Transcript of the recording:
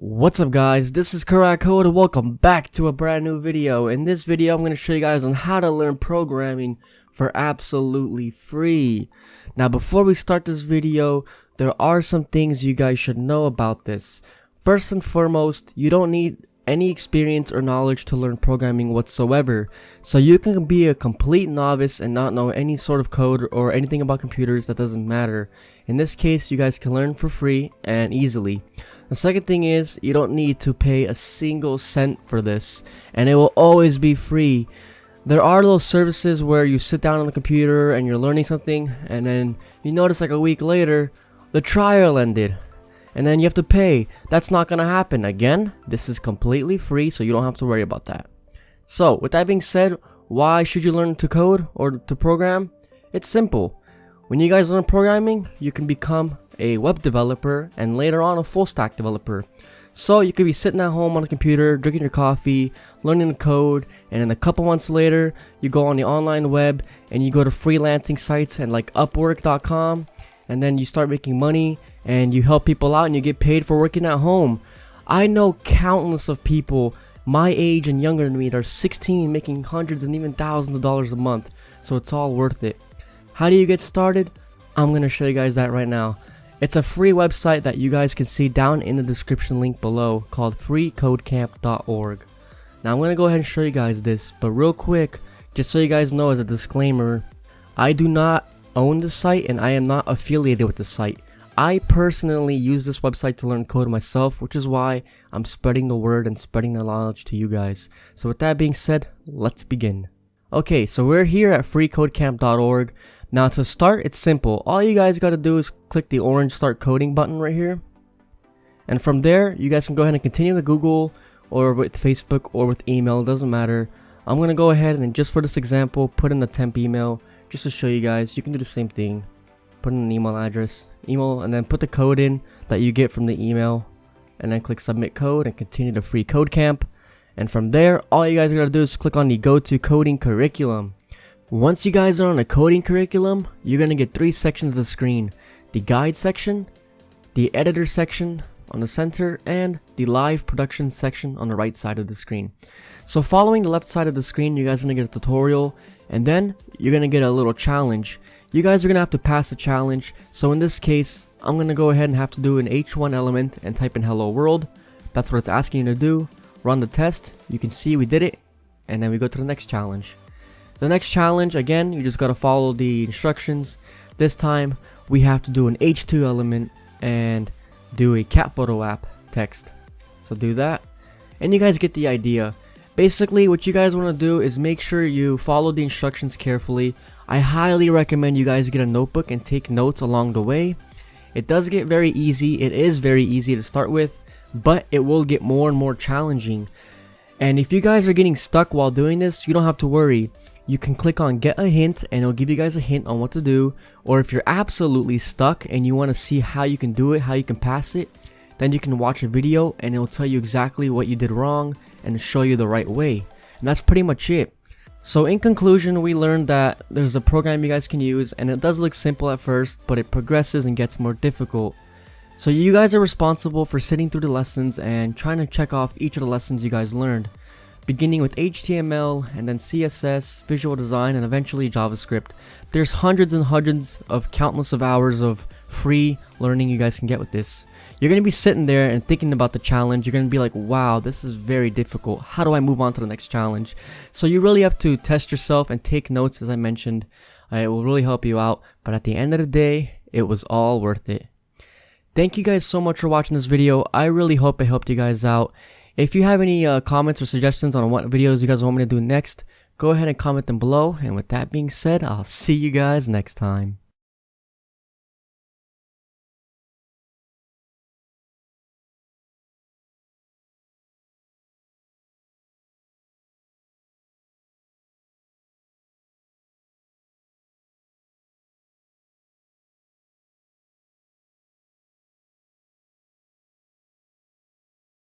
What's up guys, this is Crack Code and welcome back to a brand new video. In this video I'm going to show you guys on how to learn programming for absolutely free. Now before we start this video, there are some things you guys should know about this. First and foremost, you don't need any experience or knowledge to learn programming whatsoever. So you can be a complete novice and not know any sort of code or anything about computers. That doesn't matter. In this case, you guys can learn for free and easily. The second thing is, you don't need to pay a single cent for this, and it will always be free. There are those services where you sit down on the computer and you're learning something, and then you notice like a week later, the trial ended, and then you have to pay. That's not gonna happen again. This is completely free, so you don't have to worry about that. So, with that being said, why should you learn to code or to program? It's simple. When you guys learn programming, you can become a web developer and later on a full stack developer. So you could be sitting at home on a computer, drinking your coffee, learning the code, and then a couple months later, you go on the online web and you go to freelancing sites and like Upwork.com, and then you start making money and you help people out and you get paid for working at home. I know countless of people my age and younger than me that are 16 making hundreds and even thousands of dollars a month, so it's all worth it. How do you get started? I'm going to show you guys that right now. It's a free website that you guys can see down in the description link below called freecodecamp.org. Now I'm going to go ahead and show you guys this, but real quick, just so you guys know as a disclaimer, I do not own the site and I am not affiliated with the site. I personally use this website to learn code myself, which is why I'm spreading the word and spreading the knowledge to you guys. So with that being said, let's begin. Okay, so we're here at freecodecamp.org. Now to start, it's simple. All you guys gotta do is click the orange start coding button right here. And from there, you guys can go ahead and continue with Google or with Facebook or with email, it doesn't matter. I'm gonna go ahead and just for this example, put in the temp email just to show you guys. You can do the same thing. Put in an email address, and then put the code in that you get from the email. And then click submit code and continue to free code camp. And from there, all you guys gotta do is click on the go to coding curriculum. Once you guys are on a coding curriculum, you're going to get 3 sections of the screen. The guide section, the editor section on the center, and the live production section on the right side of the screen. So following the left side of the screen, you guys are going to get a tutorial, and then you're going to get a little challenge. You guys are going to have to pass the challenge, so in this case, I'm going to go ahead and have to do an H1 element and type in hello world. That's what it's asking you to do. Run the test, you can see we did it, and then we go to the next challenge. The next challenge, again, you just gotta follow the instructions. This time, we have to do an H2 element and do a cat photo app text. So do that, and you guys get the idea. Basically, what you guys want to do is make sure you follow the instructions carefully. I highly recommend you guys get a notebook and take notes along the way. It does get very easy. It is very easy to start with, but it will get more and more challenging. And if you guys are getting stuck while doing this, you don't have to worry. You can click on get a hint and it'll give you guys a hint on what to do. Or if you're absolutely stuck and you want to see how you can do it, how you can pass it, then you can watch a video and it'll tell you exactly what you did wrong and show you the right way. And that's pretty much it. So in conclusion, we learned that there's a program you guys can use, and it does look simple at first, but it progresses and gets more difficult. So you guys are responsible for sitting through the lessons and trying to check off each of the lessons you guys learned, beginning with HTML and then CSS, visual design, and eventually JavaScript. There's hundreds and hundreds of countless of hours of free learning you guys can get with this. You're going to be sitting there and thinking about the challenge. You're going to be like, wow, this is very difficult. How do I move on to the next challenge? So you really have to test yourself and take notes, as I mentioned. It will really help you out. But at the end of the day, it was all worth it. Thank you guys so much for watching this video. I really hope I helped you guys out. If you have any comments or suggestions on what videos you guys want me to do next, go ahead and comment them below. And with that being said, I'll see you guys next time.